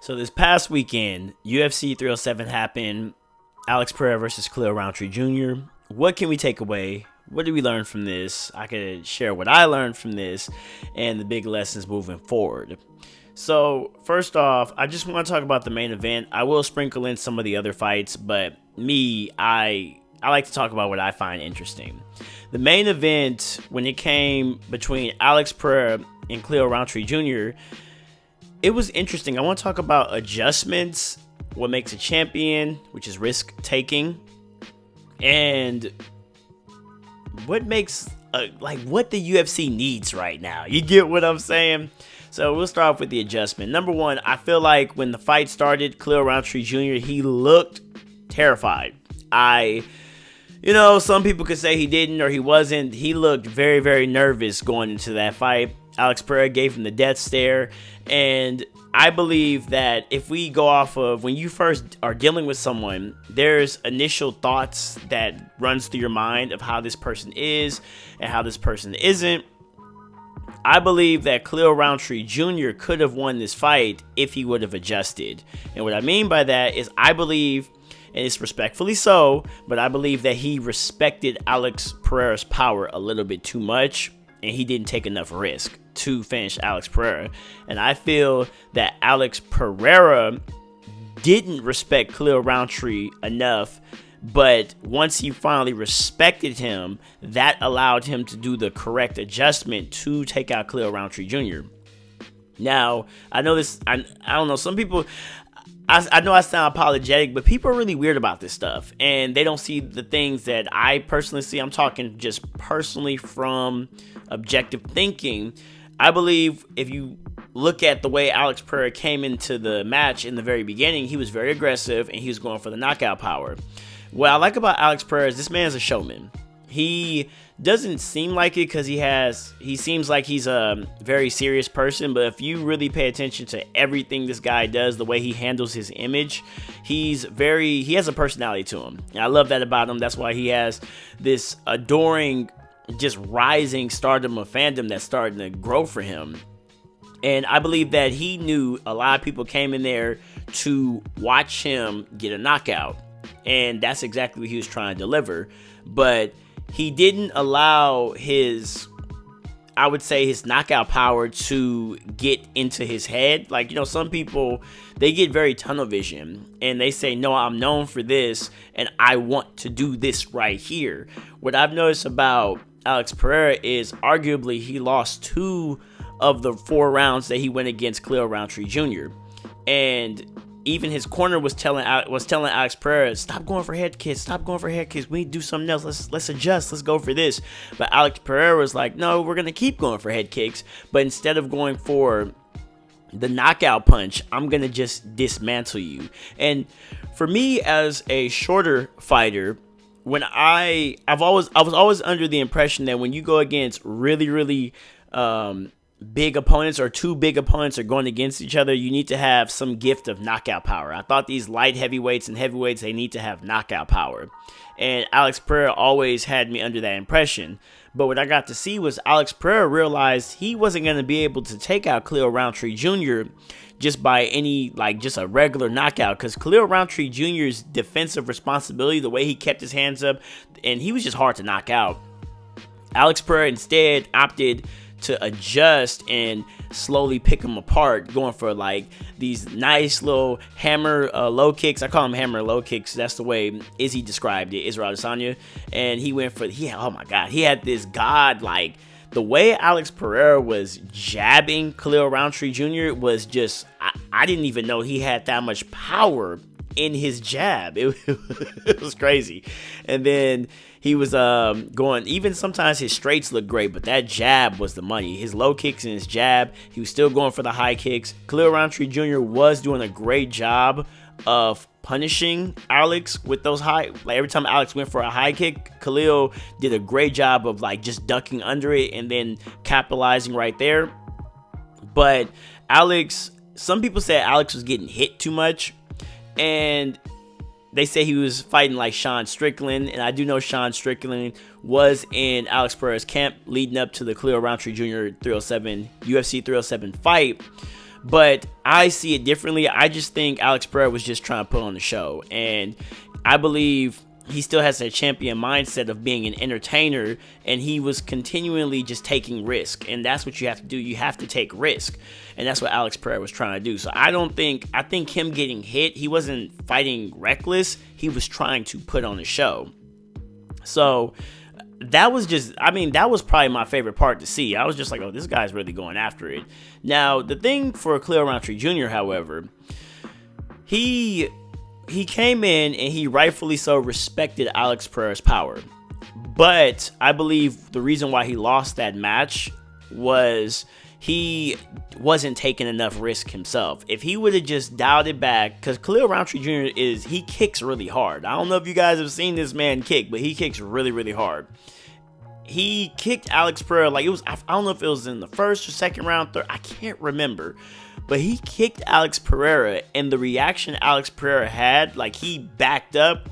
So this past weekend, UFC 307 happened. Alex Pereira versus Rountree Jr. What can we take away? What did we learn from this? I could share what I learned from this and the big lessons moving forward. So first off, I just want to talk about the main event. I will sprinkle in some of the other fights, but I like to talk about what I find interesting. The main event, when it came between Alex Pereira and Rountree Jr., it was interesting. I want to talk about adjustments, what makes a champion, which is risk taking, and what makes what the UFC needs right now. You get what I'm saying? So we'll start off with the adjustment. Number one, I feel like when the fight started, Rountree Jr., he looked terrified. Some people could say he didn't or he wasn't. He looked very, very nervous going into that fight. Alex Pereira gave him the death stare. And I believe that if we go off of when you first are dealing with someone, there's initial thoughts that runs through your mind of how this person is and how this person isn't. I believe that Rountree Jr. could have won this fight if he would have adjusted. And what I mean by that is I believe, and it's respectfully so, but I believe that he respected Alex Pereira's power a little bit too much, and he didn't take enough risk to finish Alex Pereira. And I feel that Alex Pereira didn't respect Rountree enough, but once he finally respected him, that allowed him to do the correct adjustment to take out Rountree Jr. Now, I know this, I don't know, some people, I know I sound apologetic, but people are really weird about this stuff, and they don't see the things that I personally see. I'm talking just personally from objective thinking. I believe if you look at the way Alex Pereira came into the match in the very beginning, he was very aggressive, and he was going for the knockout power. What I like about Alex Pereira is this man's a showman. He doesn't seem like it because he seems like he's a very serious person, but if you really pay attention to everything this guy does, the way he handles his image, he has a personality to him. And I love that about him. That's why he has this adoring, just rising stardom of fandom that's starting to grow for him. And I believe that he knew a lot of people came in there to watch him get a knockout. And that's exactly what he was trying to deliver. But he didn't allow his knockout power to get into his head. Some people, they get very tunnel vision and they say, no, I'm known for this and I want to do this right here. What I've noticed about Alex Pereira is arguably he lost 2 of the 4 rounds that he went against Rountree Jr. And even his corner was telling Alex Pereira, stop going for head kicks. We need to do something else. Let's adjust. Let's go for this. But Alex Pereira was like, no, we're going to keep going for head kicks. But instead of going for the knockout punch, I'm going to just dismantle you. And for me as a shorter fighter, I was always under the impression that when you go against really, really big opponents, or 2 big opponents are going against each other, you need to have some gift of knockout power. I thought these light heavyweights and heavyweights, they need to have knockout power. And Alex Pereira always had me under that impression. But what I got to see was Alex Pereira realized he wasn't going to be able to take out Rountree Jr. just by just a regular knockout. Because Rountree Jr.'s defensive responsibility, the way he kept his hands up, and he was just hard to knock out. Alex Pereira instead opted to adjust and slowly pick him apart, going for these nice little hammer low kicks. I call them hammer low kicks. That's the way Izzy described it, Israel Adesanya. And he went for, oh my God, he had this the way Alex Pereira was jabbing Rountree Jr. was just, I didn't even know he had that much power in his jab. It was crazy. And then he was going, even sometimes his straights looked great, but that jab was the money. His low kicks and his jab, he was still going for the high kicks. Rountree Jr. was doing a great job of punishing Alex with those high, every time Alex went for a high kick, Khalil did a great job of just ducking under it and then capitalizing right there. But some people said Alex was getting hit too much, and they say he was fighting like Sean Strickland, and I do know Sean Strickland was in Alex Pereira's camp leading up to the Rountree Jr. UFC 307 fight. But I see it differently. I just think Alex Pereira was just trying to put on the show. And I believe he still has that champion mindset of being an entertainer, and he was continually just taking risk. And that's what you have to do. You have to take risk. And that's what Alex Pereira was trying to do. So I think him getting hit, he wasn't fighting reckless. He was trying to put on a show. So that was probably my favorite part to see. I was just like, oh, this guy's really going after it. Now, the thing for Khalil Rountree Jr., however, he came in and he rightfully so respected Alex Pereira's power. But I believe the reason why he lost that match was he wasn't taking enough risk himself. If he would have just dialed it back, because Khalil Rountree Jr. he kicks really hard. I don't know if you guys have seen this man kick, but he kicks really, really hard. He kicked Alex Pereira like it was, I don't know if it was in the first or second round, third, I can't remember. But he kicked Alex Pereira, and the reaction Alex Pereira had, like he backed up,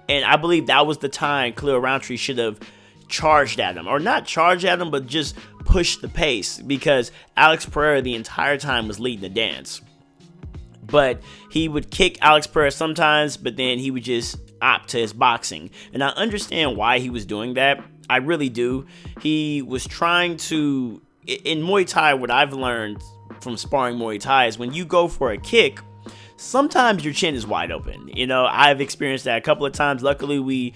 and I believe that was the time Khalil Rountree should have charged at him, or not charged at him, but just pushed the pace, because Alex Pereira the entire time was leading the dance. But he would kick Alex Pereira sometimes, but then he would just opt to his boxing, and I understand why he was doing that. I really do. He was trying to, in Muay Thai, what I've learned from sparring Muay Thai is when you go for a kick, sometimes your chin is wide open. You know, I've experienced that a couple of times. Luckily, we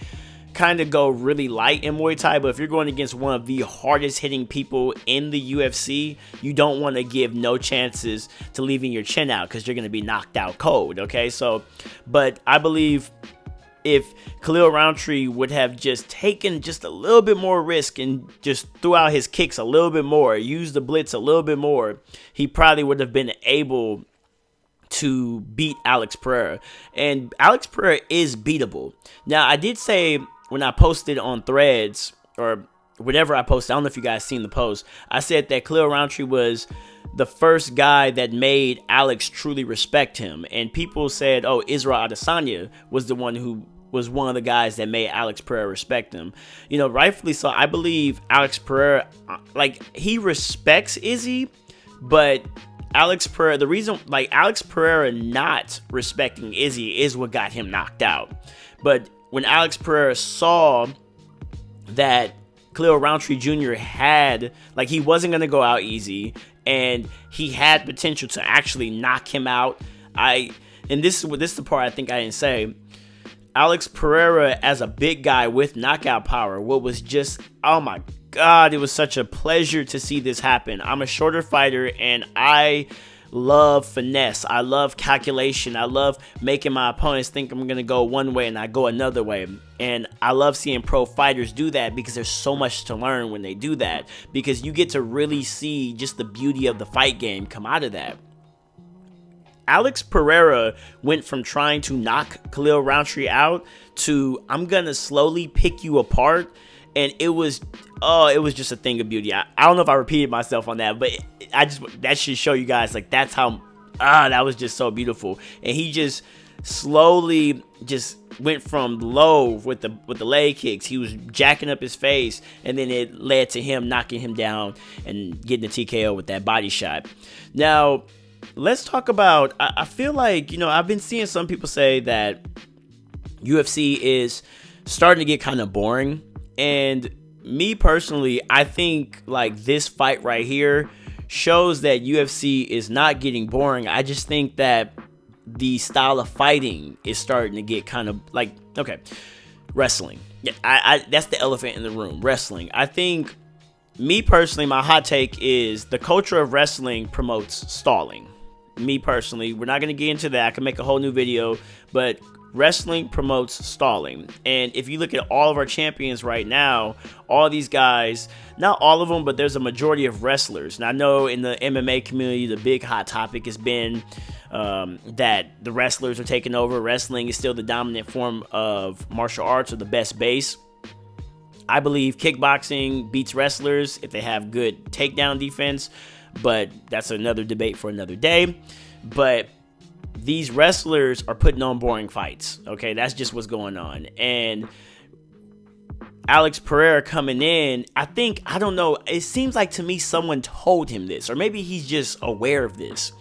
kind of go really light in Muay Thai, but if you're going against one of the hardest hitting people in the UFC, you don't want to give no chances to leaving your chin out, because you're going to be knocked out cold. Okay, so, but I believe if Khalil Rountree would have just taken just a little bit more risk and just threw out his kicks a little bit more, used the blitz a little bit more, he probably would have been able to beat Alex Pereira. And Alex Pereira is beatable. Now, I did say when I posted on Threads, or whatever I posted, I don't know if you guys seen the post, I said that Khalil Rountree was the first guy that made Alex truly respect him. And people said, oh, Israel Adesanya was the one who was one of the guys that made Alex Pereira respect him. You know, rightfully so. I believe Alex Pereira, like, he respects Izzy, but Alex Pereira, the reason, like, Alex Pereira not respecting Izzy is what got him knocked out. But when Alex Pereira saw that Khalil Rountree Jr. had, like, he wasn't going to go out easy, and he had potential to actually knock him out. And this is the part I think I didn't say. Alex Pereira, as a big guy with knockout power, what was just, oh my God, it was such a pleasure to see this happen. I'm a shorter fighter, and I love finesse. I love calculation. I love making my opponents think I'm going to go one way and I go another way. And I love seeing pro fighters do that, because there's so much to learn when they do that, because you get to really see just the beauty of the fight game come out of that. Alex Pereira went from trying to knock Khalil Rountree out to, I'm going to slowly pick you apart. And it was just a thing of beauty. I don't know if I repeated myself on that, but that should show you guys, like, that's how, that was just so beautiful. And he just slowly just went from low with the leg kicks. He was jacking up his face, and then it led to him knocking him down and getting the TKO with that body shot. Now, let's talk about, I feel like, you know, I've been seeing some people say that UFC is starting to get kind of boring. And me personally, I think, like, this fight right here shows that UFC is not getting boring. I just think that the style of fighting is starting to get kind of like, okay, wrestling. Yeah, that's the elephant in the room, wrestling. I think, me personally, my hot take is the culture of wrestling promotes stalling. Me personally, we're not going to get into that. I can make a whole new video, but wrestling promotes stalling. And if you look at all of our champions right now, all these guys, not all of them, but there's a majority of wrestlers. And I know in the MMA community, the big hot topic has been that the wrestlers are taking over. Wrestling is still the dominant form of martial arts, or the best base. I believe kickboxing beats wrestlers if they have good takedown defense, but that's another debate for another day. But these wrestlers are putting on boring fights. Okay, that's just what's going on. And Alex Pereira coming in, I don't know, it seems like to me someone told him this, or maybe he's just aware of this.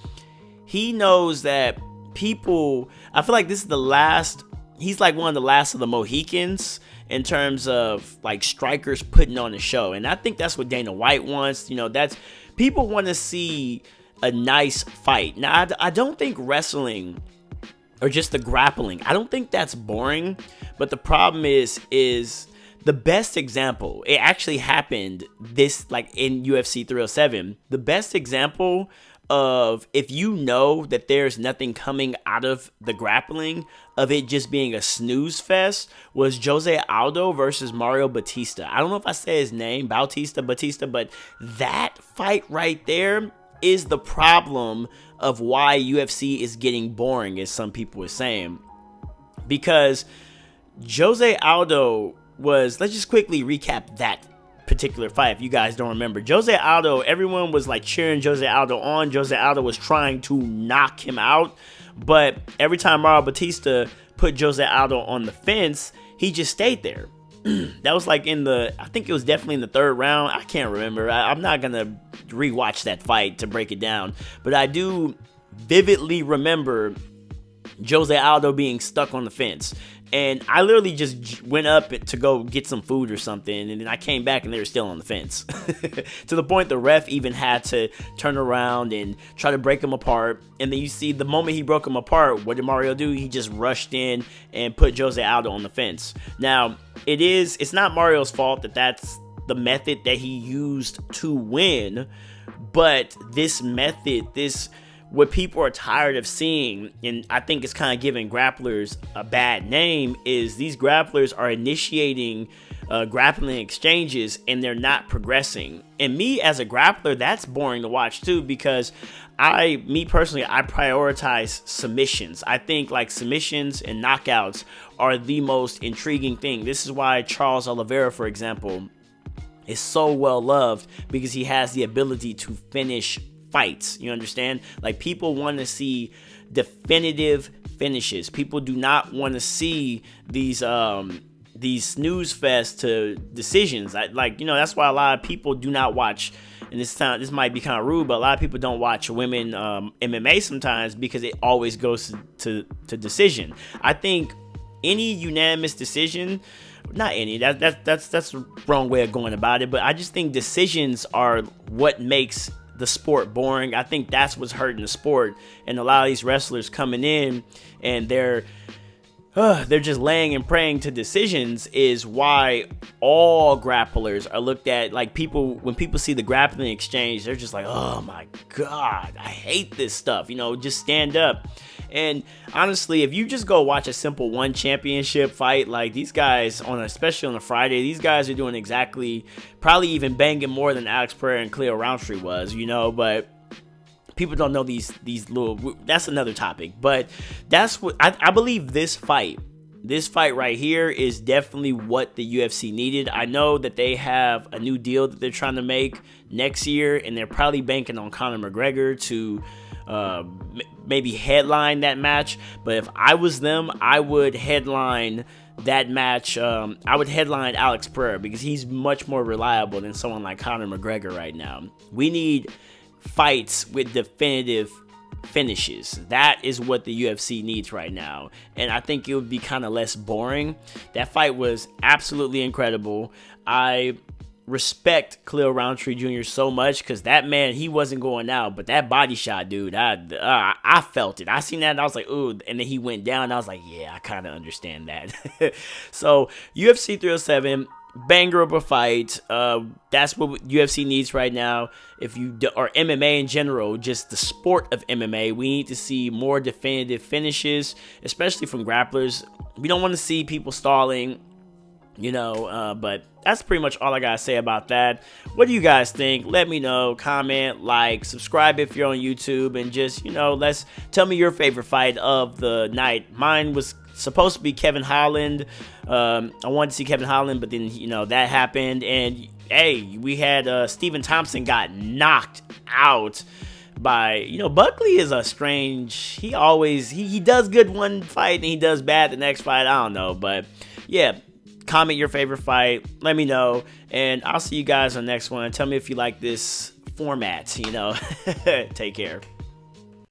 he knows that people, I feel like this is the last, he's like one of the last of the Mohicans in terms of like strikers putting on a show. And I think that's what Dana White wants. You know, that's, people want to see a nice fight. Now, I don't think wrestling or just the grappling, I don't think that's boring. But the problem is the best example, it actually happened this, like in UFC 307, the best example of, if you know that there's nothing coming out of the grappling, of it just being a snooze fest, was Jose Aldo versus Mario Batista. I don't know if I say his name, Batista, but that fight right there is the problem of why UFC is getting boring, as some people are saying. Because Jose Aldo was, let's just quickly recap that particular fight if you guys don't remember. Jose Aldo, everyone was like cheering Jose Aldo on. Jose Aldo was trying to knock him out, but every time Mario Batista put Jose Aldo on the fence, he just stayed there. That was like in the, I think it was definitely in the third round. I can't remember. I'm not gonna rewatch that fight to break it down, but I do vividly remember Jose Aldo being stuck on the fence. And I literally just went up to go get some food or something, and then I came back and they were still on the fence. To the point the ref even had to turn around and try to break them apart. And then you see the moment he broke them apart, what did Mario do? He just rushed in and put Jose Aldo on the fence. Now, it's not Mario's fault that that's the method that he used to win, but this method, what people are tired of seeing, and I think it's kind of giving grapplers a bad name, is these grapplers are initiating grappling exchanges and they're not progressing. And me as a grappler, that's boring to watch too, because me personally, I prioritize submissions. I think like submissions and knockouts are the most intriguing thing. This is why Charles Oliveira, for example, is so well loved, because he has the ability to finish fights. You understand? Like, people want to see definitive finishes. People do not want to see these snooze fest to decisions. That's why a lot of people do not watch, and this might be kind of rude, but a lot of people don't watch women MMA sometimes, because it always goes to decision. I think any unanimous decision, not any, that's the wrong way of going about it, but I just think decisions are what makes the sport boring. I think that's what's hurting the sport, and a lot of these wrestlers coming in and they're just laying and praying to decisions is why all grapplers are looked at like, people, when people see the grappling exchange, they're just like, oh my god, I hate this stuff, just stand up. And honestly, if you just go watch a simple one championship fight, like these guys especially on a Friday, these guys are doing exactly, probably even banging more than Alex Pereira and Cleo Rountree was, but people don't know these little, that's another topic. But that's what I believe this fight right here is definitely what the UFC needed. I know that they have a new deal that they're trying to make next year, and they're probably banking on Conor McGregor to maybe headline that match. But if I was them, I would headline that match. I would headline Alex Pereira, because he's much more reliable than someone like Conor McGregor right now. We need fights with definitive finishes. That is what the UFC needs right now, and I think it would be kind of less boring. That fight was absolutely incredible. I respect Cleo Rountree Jr. so much, because that man, he wasn't going out, but that body shot, dude, I felt it. I seen that and I was like, ooh, and then he went down and I was like, yeah, I kind of understand that. So UFC 307, banger of a fight. That's what UFC needs right now. Or MMA in general, just the sport of MMA, we need to see more definitive finishes, especially from grapplers. We don't want to see people stalling, but that's pretty much all I gotta say about that. What do you guys think? Let me know. Comment, like, subscribe if you're on YouTube, and just, let's tell me your favorite fight of the night. Mine was supposed to be Kevin Holland. I wanted to see Kevin Holland, but then, that happened. And hey, we had Stephen Thompson got knocked out by, Buckley is a strange, he does good one fight and he does bad the next fight. I don't know, but yeah. Comment your favorite fight, let me know, and I'll see you guys on the next one. Tell me if you like this format, Take care.